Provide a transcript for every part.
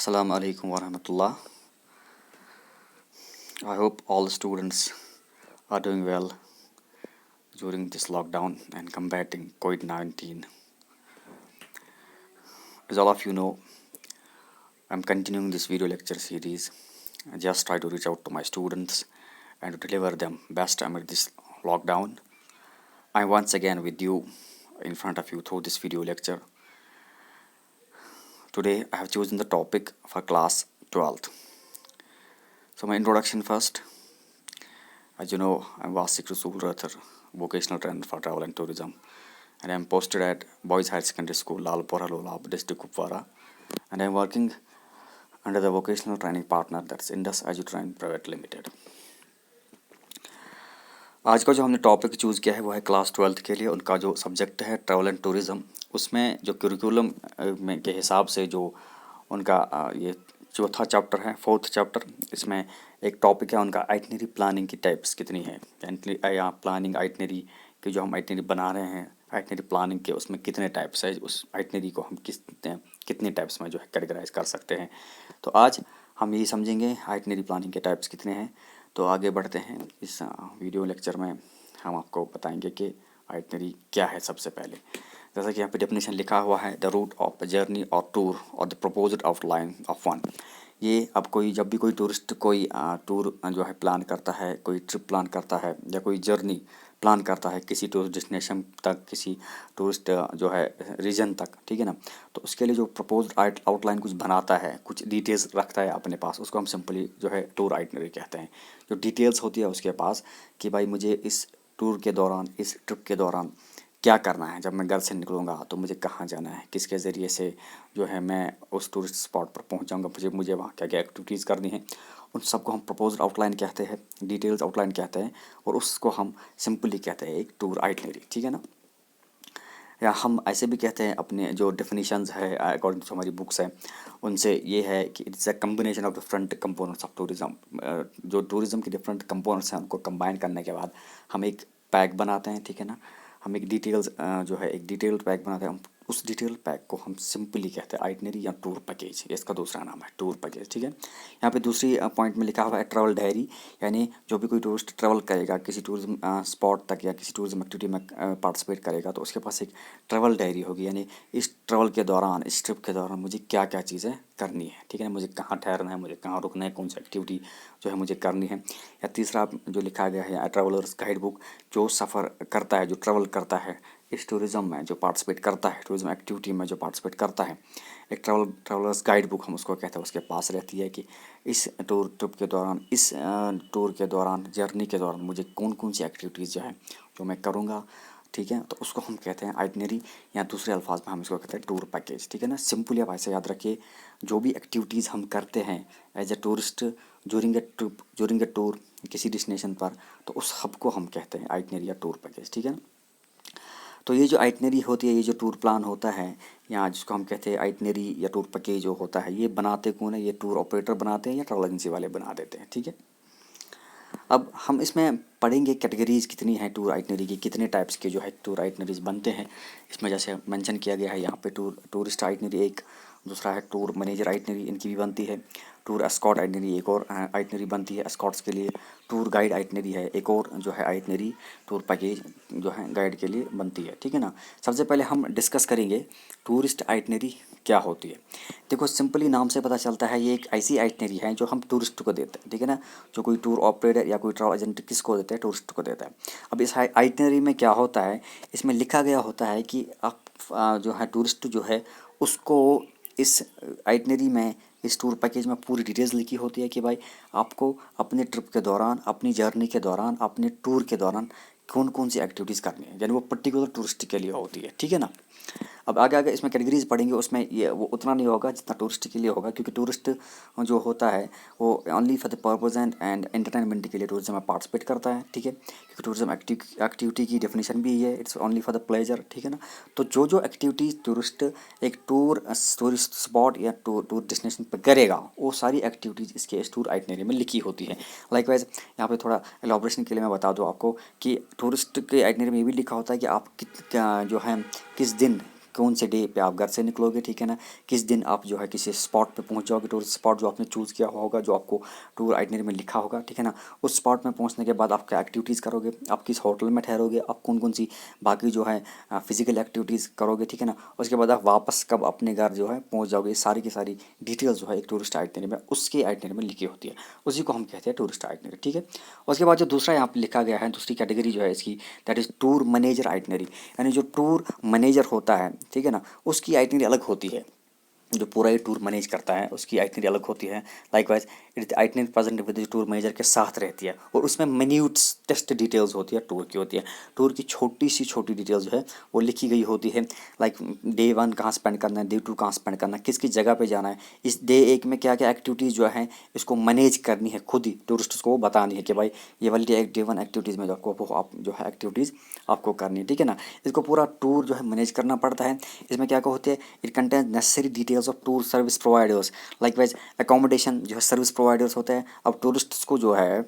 Assalamu alaikum warahmatullah. I hope all the students are doing well during this lockdown and combating COVID-19. As all of you know, I'm continuing this video lecture series. I just try to reach out to my students and to deliver them best amid this lockdown. I'm once again with you in front of you through this video lecture. Today I have chosen the topic for class 12th. So my introduction first. As you know, I'm Vasik Rasool Rathar, vocational trainer for travel and tourism, and I'm posted at Boys Higher Secondary School, Lalpura, Lolab, district Kupwara, and I'm working under the vocational training partner, that's Indus Edu-Train Private Limited. आज का जो हमने topic choose किया है वो है class 12th के लिए उनका जो सब्जेक्ट है ट्रैवल एंड टूरिज़्म। उसमें जो करिकुलम में के हिसाब से जो उनका ये चौथा चैप्टर है, 4th चैप्टर, इसमें एक टॉपिक है उनका आइटनरी प्लानिंग की टाइप्स कितनी है, या प्लानिंग आइटनरी की जो हम आइटनरी बना रहे हैं, आइटनरी प्लानिंग के उसमें कितने टाइप्स है, उस आइटनरी को हम कितने टाइप्स में जो है कैटेगराइज कर सकते हैं। तो आज हम यही समझेंगे आइटनरी प्लानिंग के टाइप्स कितने हैं। तो आगे बढ़ते हैं, इस वीडियो लेक्चर में हम आपको बताएंगे कि आइटनरी क्या है। सबसे पहले जैसा कि यहाँ पे डेफिनेशन लिखा हुआ है, द रूट ऑफ जर्नी और टूर और the proposed outline of one. ये अब जब भी कोई टूरिस्ट कोई टूर जो है प्लान करता है, कोई ट्रिप प्लान करता है या कोई जर्नी प्लान करता है किसी टूरिस्ट डेस्टिनेशन तक, किसी टूरिस्ट जो है रीजन तक, ठीक है ना, तो उसके लिए जो प्रपोज्ड आउटलाइन कुछ बनाता है, कुछ डिटेल्स रखता है अपने पास, उसको हम सिंपली जो है टूर आइटनरी कहते हैं। जो डिटेल्स होती है उसके पास कि भाई मुझे इस टूर के दौरान, इस ट्रिप के दौरान क्या करना है, जब मैं घर से निकलूँगा तो मुझे कहाँ जाना है, किसके ज़रिए से जो है मैं उस टूरिस्ट स्पॉट पर पहुँच जाऊँगा, मुझे वहाँ क्या क्या एक्टिविटीज़ करनी है, उन सबको हम प्रपोज्ड आउटलाइन कहते हैं, डिटेल्स आउटलाइन कहते हैं, और उसको हम सिंपली कहते हैं एक टूर आइटनरी, ठीक है ना। या हम ऐसे भी कहते हैं, अपने जो डेफिनेशंस है अकॉर्डिंग टू हमारी बुक्स है उनसे ये है कि it's a combination of different components of tourism. जो टूरिज़्म के डिफरेंट कंपोनेंट्स हैं उनको कंबाइन करने के बाद हम एक पैक बनाते हैं, ठीक है ना। हम एक डिटेल्स जो है एक डिटेल्ड पैक बनाते हैं, हम उस डिटेल पैक को हम सिंपली कहते हैं आइटनरी या टूर पैकेज, इसका दूसरा नाम है टूर पैकेज, ठीक है। यहाँ पे दूसरी पॉइंट में लिखा हुआ है ट्रैवल डायरी, यानी जो भी कोई टूरिस्ट ट्रैवल करेगा किसी टूरिज्म स्पॉट तक या किसी टूरिज्म एक्टिविटी में पार्टिसिपेट करेगा तो उसके पास एक ट्रैवल डायरी होगी, यानी इस ट्रैवल के दौरान, इस ट्रिप के दौरान मुझे क्या क्या चीज़ें करनी है, ठीक है ना, मुझे कहाँ ठहरना है, मुझे कहाँ रुकना है, कौन सी एक्टिविटी जो है मुझे करनी है। या तीसरा जो लिखा गया है ट्रैवलर्स गाइड बुक, जो सफ़र करता है, जो ट्रैवल करता है इस टूरिज़्म में, जो पार्टिसिपेट करता है टूरिज़्म एक्टिविटी में, जो पार्टिसिपेट करता है, एक ट्रैवलर्स गाइड बुक हम उसको कहते हैं, उसके पास रहती है कि इस ट्रिप के दौरान, इस टूर के दौरान, जर्नी के दौरान मुझे कौन कौन सी एक्टिविटीज़ जो है जो मैं करूँगा, ठीक है। तो उसको हम कहते हैं आइटनरी, या दूसरे अल्फाज में हम इसको कहते हैं टूर पैकेज, ठीक है ना। सिंपली आप ऐसे याद रखिए, जो भी एक्टिविटीज़ हम करते हैं as a tourist during a trip, during a tour किसी डेस्टिनेशन पर, तो उस सब को हम कहते हैं आइटनरी या टूर पैकेज, ठीक है ना। तो ये जो आइटनरी होती है, ये जो टूर प्लान होता है, या जिसको हम कहते हैं आइटनरी या टूर पैकेज जो होता है, ये बनाते कौन है, ये टूर ऑपरेटर बनाते हैं या ट्रैवल एजेंसी वाले बना देते हैं, ठीक है। अब हम इसमें पढ़ेंगे कैटेगरीज़ कितनी हैं टूर आइटनरी की, कितने टाइप्स के जो है टूर आइटनरीज बनते हैं। इसमें जैसे मेंशन किया गया है यहाँ पे टूरिस्ट आइटनरी एक, दूसरा है टूर मैनेजर आइटनरी, इनकी भी बनती है। टूर एस्कॉर्ट आइटनरी एक और आइटनरी बनती है एस्कॉर्ट्स के लिए। टूर गाइड आइटनरी है एक और जो है आइटनरी टूर पैकेज जो है गाइड के लिए बनती है, ठीक है ना। सबसे पहले हम डिस्कस करेंगे टूरिस्ट आइटनरी क्या होती है। देखो सिंपली नाम से पता चलता है ये एक ऐसी आइटनरी है जो हम टूरिस्ट को देते हैं, ठीक है ना। जो कोई टूर ऑपरेटर या कोई ट्रैवल एजेंट किसको देते हैं, टूरिस्ट को देता है। अब इस आइटनरी में क्या होता है, इसमें लिखा गया होता है कि आप जो है टूरिस्ट जो है उसको इस आइटनरी में, इस टूर पैकेज में पूरी डिटेल्स लिखी होती है कि भाई आपको अपने ट्रिप के दौरान, अपनी जर्नी के दौरान, अपने टूर के दौरान कौन कौन सी एक्टिविटीज़ करनी है, यानी वो पर्टिकुलर टूरिस्ट के लिए होती है, ठीक है ना। अब आगे आगे इसमें कैटेगरीज पढ़ेंगे, उसमें ये वो उतना नहीं होगा जितना टूरिस्ट के लिए होगा, क्योंकि टूरिस्ट जो होता है वो only for the purpose and entertainment के लिए टूरिज्म में पार्टिसिपेट करता है, ठीक है। क्योंकि टूरिज्म एक्टिविटी की डेफिनेशन भी है, it's only for the pleasure, ठीक है ना। तो जो एक्टिविटीज़ टूरिस्ट एक टूरिस्ट स्पॉट या टूर डेस्टिनेशन पर करेगा, वो सारी एक्टिविटीज़ इसके इस टूर आइटनरी में लिखी होती है। लाइकवाइज यहाँ पे थोड़ा एलॉबरेशन के लिए मैं बता दूँ आपको कि टूरिस्ट के आइटनरी में ये भी लिखा होता है कि आप जो है किस दिन, कौन से डे पे आप घर से निकलोगे, ठीक है ना, किस दिन आप जो है किसी स्पॉट पे पहुंच जाओगे, टूरिस्ट स्पॉट जो आपने चूज़ किया हुआ होगा, जो आपको टूर आइटनरी में लिखा होगा, ठीक है ना, उस स्पॉट में पहुंचने के बाद आप क्या एक्टिविटीज़ करोगे, आप किस होटल में ठहरोगे, आप कौन कौन सी बाकी जो है फिजिकल एक्टिविटीज़ करोगे, ठीक है ना, उसके बाद आप वापस कब अपने घर जो है पहुँच जाओगे, ये सारी की सारी डिटेल्स जो है एक टूरिस्ट आइटनरी में उसके आइटनरी में लिखी होती है, उसी को हम कहते हैं टूरिस्ट आइटनरी, ठीक है। उसके बाद जो दूसरा यहाँ पे लिखा गया है, दूसरी कैटेगरी जो है इसकी, that is tour manager itinerary, यानी जो टूर मैनेजर होता है, ठीक है ना, उसकी आइटनरी अलग होती है। जो पूरा ये टूर मैनेज करता है उसकी आइटनरी अलग होती है। Likewise it itinerary present with tour manager के साथ रहती है, और उसमें मिन्यूट्स टेस्ट डिटेल्स होती है, टूर की होती है, टूर की छोटी सी छोटी डिटेल्स जो है वो लिखी गई होती है। लाइक डे 1 कहाँ स्पेंड करना है, डे 2 कहाँ स्पेंड करना है, किस किस जगह पे जाना है, इस डे 1 में क्या क्या एक्टिविटीज़ जो है इसको मैनेज करनी है, खुद ही टूरिस्ट को बतानी है कि भाई ये वाली डे 1 एक्टिविटीज़ में जो आपको वो आप जो है एक्टिविटीज़ आपको करनी है, ठीक है ना। इसको पूरा टूर जो है मैनेज करना पड़ता है। इसमें क्या क्या होती है, it contain necessary details of tour service providers, likewise accommodation जो है सर्विस प्रोवाइडर्स होते हैं। अब टूरिस्ट्स को जो है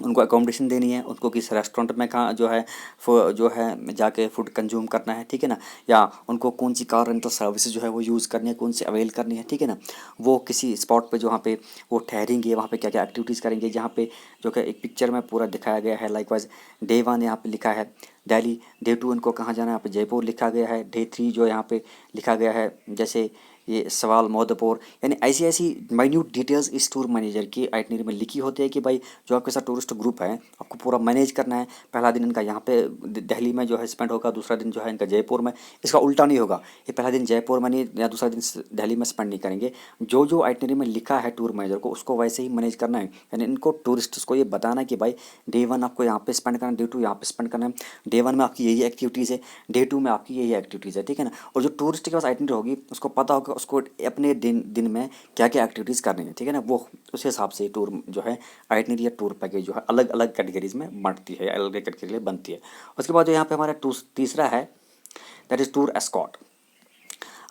उनको अकोमोडेशन देनी है, उनको किस रेस्टोरेंट में कहाँ जो है जाके फूड कंज्यूम करना है, ठीक है ना, या उनको कौन सी कार रेंटल सर्विसेज जो है वो यूज़ करनी है, कौन सी अवेल करनी है, ठीक है ना। वो किसी स्पॉट पे जहाँ पे वो ठहरेंगे वहाँ पे क्या क्या एक्टिविटीज़ करेंगे, जहाँ पे जो कि एक पिक्चर में पूरा दिखाया गया है। लाइकवाइज डे 1 यहाँ पे लिखा है दिल्ली, डे 2 इनको कहाँ जाना है, यहाँ पे जयपुर लिखा गया है, डे 3 जो यहाँ पे लिखा गया है जैसे ये सवाल मोहद्दपुर, यानी ऐसी ऐसी माइन्यूट डिटेल्स इस टूर मैनेजर की आइटनरी में लिखी होती है कि भाई जो आपके साथ टूरिस्ट ग्रुप है आपको पूरा मैनेज करना है। पहला दिन इनका यहाँ पे दिल्ली में जो है स्पेंड होगा, दूसरा दिन जो है इनका जयपुर में, इसका उल्टा नहीं होगा, ये पहला दिन जयपुर में नहीं या दूसरा दिन दिल्ली में स्पेंड नहीं करेंगे। जो जो आइटनरी में लिखा है टूर मैनेजर को उसको वैसे ही मैनेज करना है, यानी इनको टूरिस्ट्स को ये बताना है कि भाई डे 1 आपको यहाँ पे स्पेंड करना है, डे 2 यहाँ पे स्पेंड करना है, डे 1 में आपकी यही एक्टिविटीज़ है, डे 2 में आपकी यही एक्टिविटीज़ है, ठीक है ना। और जो टूरिस्ट के पास आइटनरी होगी उसको पता होगा उसको अपने दिन में क्या क्या एक्टिविटीज़ करनी है, ठीक है ना, वो उस हिसाब से टूर जो है आइटनरी या टूर पैकेज जो है अलग अलग कैटेगरीज में बांटती है, अलग अलग कैटेगरी बनती है। उसके बाद जो यहाँ पे हमारा तीसरा है दैट इज़ टूर एस्कॉर्ट।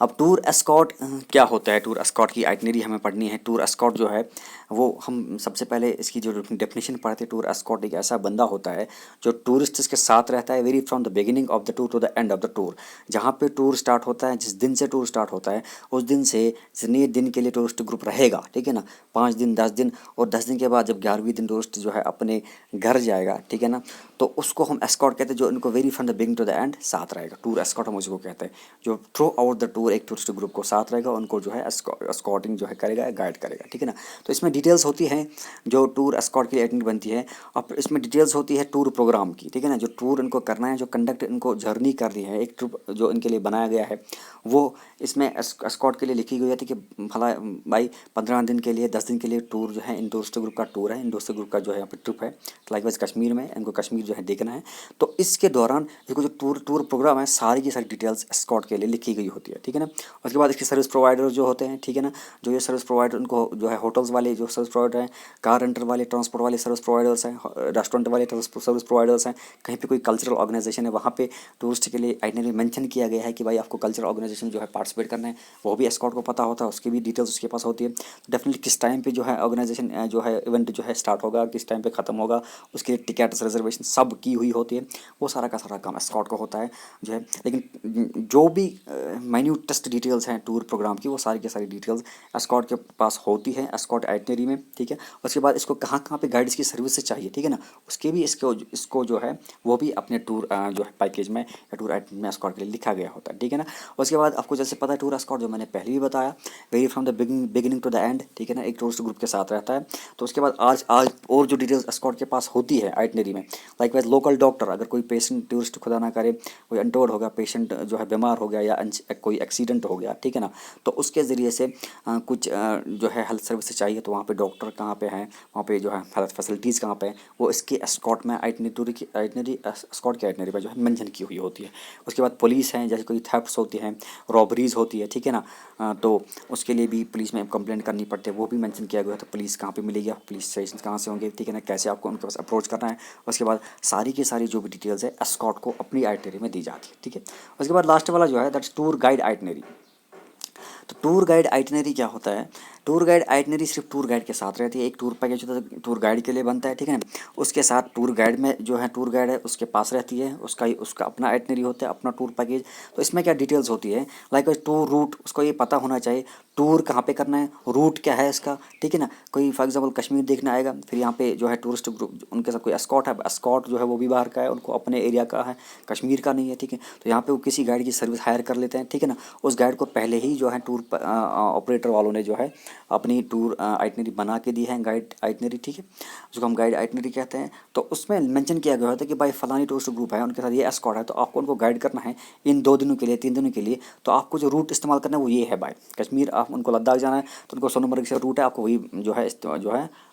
अब टूर एस्कॉर्ट क्या होता है, टूर एस्कॉर्ट की आइटनरी हमें पढ़नी है। टूर एस्कॉर्ट जो है वो हम सबसे पहले इसकी जो डेफिनेशन पढ़ते हैं, टूर एस्कॉर्ट एक ऐसा बंदा होता है जो टूरिस्ट के साथ रहता है very from the beginning of the tour to the end of the tour. जहाँ पे टूर स्टार्ट होता है, जिस दिन से टूर स्टार्ट होता है उस दिन से जितने दिन के लिए टूरिस्ट ग्रुप रहेगा, ठीक है ना, 5 दिन 10 दिन, और 10 दिन के बाद जब 11वें दिन टूरिस्ट जो है अपने घर जाएगा, ठीक है ना, तो उसको हम एस्कॉर्ट कहते हैं, जो इनको very from the beginning to the end साथ रहेगा। टूर एस्कॉर्ट हम उसको कहते हैं, जो थ्रू आउट द टूर एक टूरिस्ट ग्रुप को साथ रहेगा, उनको जो है एस्कॉर्टिंग जो है करेगा, गाइड करेगा, ठीक है ना। तो इसमें डिटेल्स होती हैं जो टूर एस्कॉर्ट की आइटनरी बनती है, और इसमें डिटेल्स होती है टूर प्रोग्राम की, ठीक है ना, जो टूर इनको करना है, जो कंडक्ट इनको जर्नी करनी है, एक ट्रिप जो इनके लिए बनाया गया है वो इसमें एस्कॉर्ट के लिए लिखी गई थी कि भला भाई 15 दिन के लिए 10 दिन के लिए टूर जो है इन टूरिस्ट ग्रुप का टूर है, इन टूरिस्ट ग्रुप का जो है यहाँ पर ट्रिप है, लाइकवाइज कश्मीर में इनको कश्मीर जो है देखना है। तो इसके दौरान इसको जो टूर प्रोग्राम है सारी की सारी डिटेल्स एस्कॉर्ट के लिए लिखी गई होती है, ठीक है ना। उसके बाद इसके सर्विस प्रोवाइडर जो होते हैं, ठीक है ना, जो ये सर्विस प्रोवाइडर उनको जो है होटल्स वाले जो सर्विस प्रोवाइडर हैं, कार रेंटल वाले, ट्रांसपोर्ट वाले सर्विस प्रोवाइडर्स हैं, रेस्टोरेंट वाले सर्विस प्रोवाइडर्स हैं, कहीं पे कोई कल्चरल ऑर्गेनाइजेशन है वहाँ पे टूरिस्ट के लिए आइटनरी मेंशन किया गया है कि भाई आपको कल्चरल ऑर्गेनाइजेशन जो है पार्टिसिपेट करना है, वो भी एस्कॉर्ट को पता होता है, उसकी भी डिटेल्स उसके पास होती है। डेफिनेटली किस टाइम पे जो है ऑर्गेनाइजेशन जो है इवेंट जो है स्टार्ट होगा, किस टाइम पे ख़त्म होगा, उसके लिए टिकट्स रिजर्वेशन सब की हुई होती है, वो सारा का सारा काम एस्कॉर्ट को होता है जो है। लेकिन जो भी माइन्यूटेस्ट डिटेल्स हैं टूर प्रोग्राम की वो सारी सारी डिटेल्स एस्कॉर्ट के पास होती है, एस्कॉर्ट आइटनरी में, ठीक है। उसके बाद इसको कहाँ कहाँ पे गाइड्स की सर्विस चाहिए, ठीक है ना, उसके भी इसको जो है वो भी अपने टूर जो है पैकेज में या टूर आइटनरी में एस्कॉर्ट के लिए लिखा गया होता है, ठीक है ना। उसके बाद आपको जैसे पता है टूर एस्कॉर्ट जो मैंने पहले भी बताया very from the beginning to the end, ठीक है ना, एक टूरिस्ट ग्रुप के साथ रहता है। तो उसके बाद आज और जो डिटेल्स एस्कॉर्ट के पास होती है आइटनरी में, लाइक वाइज लोकल डॉक्टर, अगर कोई पेशेंट टूरिस्ट खुदा ना करे कोई अनटोर्ड हो गया, पेशेंट जो है बीमार हो गया या कोई एक्सीडेंट हो गया, ठीक है ना, तो उसके ज़रिए से कुछ जो है हेल्थ सर्विस चाहिए, तो वहाँ पे डॉक्टर कहाँ पे हैं, वहाँ पे जो है हेल्थ फैसिलिटीज़ कहाँ पे हैं, वो इसके एस्कॉर्ट में आइटनरी एस्कॉर्ट की आइटनरी पर जो है मेंशन की हुई होती है। उसके बाद पुलिस हैं, जैसे कोई थेफ्ट्स होती हैं, रॉबरीज होती है, ठीक है ना, तो उसके लिए भी पुलिस में कंप्लेंट करनी पड़ती है, वो भी मेंशन किया गया है। तो पुलिस कहाँ पे मिलेगी, पुलिस स्टेशन कहाँ से होंगे, ठीक है ना, कैसे आपको उनके पास अप्रोच करना है। उसके बाद सारी की सारी जो भी डिटेल्स है एस्कॉर्ट को अपनी आइटनरी में दी जाती है, ठीक है। उसके बाद लास्ट वाला जो है दैट्स टूर गाइड आइटनरी। तो टूर गाइड आइटनरी क्या होता है, टूर गाइड आइटनरी सिर्फ टूर गाइड के साथ रहती है, एक टूर पैकेज होता है टूर गाइड के लिए बनता है, ठीक है ना। उसके साथ टूर गाइड में जो है टूर गाइड है उसके पास रहती है, उसका अपना आइटनरी होता है, अपना टूर पैकेज। तो इसमें क्या डिटेल्स होती है, लाइक टूर रूट, उसको ये पता होना चाहिए टूर कहाँ पे करना है, रूट क्या है इसका, ठीक है ना। कोई फॉर एग्जांपल कश्मीर देखने आएगा, फिर यहाँ पे जो है टूरिस्ट ग्रुप उनके साथ कोई एस्कॉर्ट है, एस्कॉर्ट जो है वो भी बाहर का है, उनको अपने एरिया का है, कश्मीर का नहीं है, ठीक है। तो यहाँ पे वो किसी गाइड की सर्विस हायर कर लेते हैं, ठीक है ना। उस गाइड को पहले ही जो है टूर ऑपरेटर वालों ने जो है अपनी टूर आइटनरी बना के दी है, गाइड आइटनरी, ठीक है, उसको हम गाइड आइटनरी कहते हैं। तो उसमें मेंशन किया गया होता है कि भाई फलानी टूरिस्ट ग्रुप है, उनके साथ ये एस्कॉर्ट है, तो आपको उनको गाइड करना है इन 2 दिनों के लिए, 3 दिनों के लिए। तो आपको जो रूट इस्तेमाल करना है वो ये है भाई, कश्मीर आप उनको लद्दाख जाना है तो उनको सोनमर्ग से रूट है, आपको वही जो है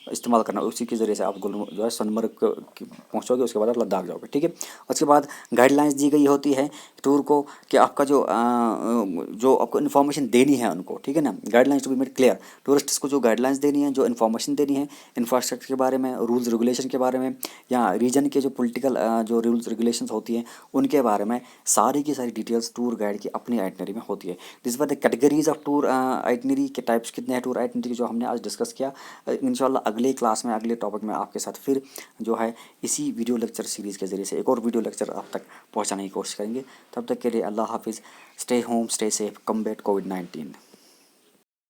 इस्तेमाल करना है, उसी के ज़रिए से आप जो है सोनमर्ग पहुँचोगे, उसके बाद आप लद्दाख जाओगे, ठीक है। उसके बाद गाइडलाइंस दी गई होती है टूर को कि आपका जो आपको इन्फॉर्मेशन देनी है उनको, ठीक है ना। Guidelines to be made clear, tourists को जो गाइडलाइंस देनी है, जो इन्फॉर्मेशन देनी है इंफ्रास्ट्रक्चर के बारे में, रूल्स रेगुलेशन के बारे में, या रीजन के जो पॉलिटिकल जो रूल्स रेगुलेशंस होती हैं उनके बारे में, सारी की सारी डिटेल्स टूर गाइड की अपनी आइटनरी में होती है। This were the categories of tour itinerary के टाइप्स कितने हैं टूर आइटनरी जो हमने आज डिस्कस किया। इंशाल्लाह अगले क्लास में अगले टॉपिक में आपके साथ फिर जो है इसी वीडियो लेक्चर सीरीज़ के ज़रिए से एक और वीडियो लेक्चर आप तक पहुँचाने की कोशिश करेंगे। तब तक के लिए अल्लाह हाफिज़, stay home, stay safe, combat कोविड-19।